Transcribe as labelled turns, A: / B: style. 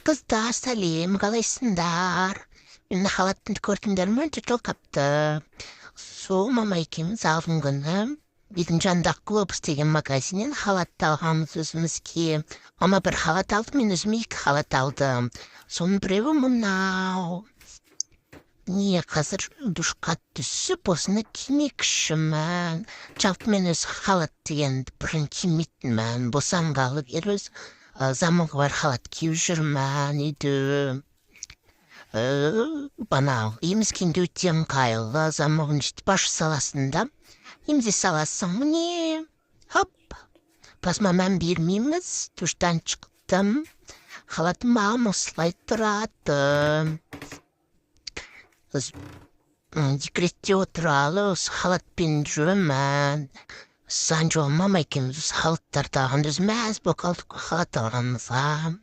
A: Қыздар, сәлем, қалайсыңдар? Мен халаттың көрдіңдер ме? Жол қапты. Сол мама екеуміз алдың күні үйдің жанындағы глобус деген магазиннен халат алғанбыз өзімізге. Мама бір халат алды, мен өзіме 2 халат алдым. Соның біреуі мынау. Не, қазір душқа түсіп, осыны кимекшімін. Жалпы мен өз халат дегенді бұрын кимейтінмін. Босанғалы бері өз заманға бар халат киіп жүрмін, үйді. Банал, емізгенде өте ыңғайлы, замағын жетіп башы саласында. Емзе саласың, міне, хоп. Басыма мән бермейміз, душтан шықтым. Халатым маған осылай тұрады. Декретте отыралы, осы халатпен жүрмін. Сан жолым мама екеуміз халаттарды алған, өзім мәз болып қалдық халат алғанымызға.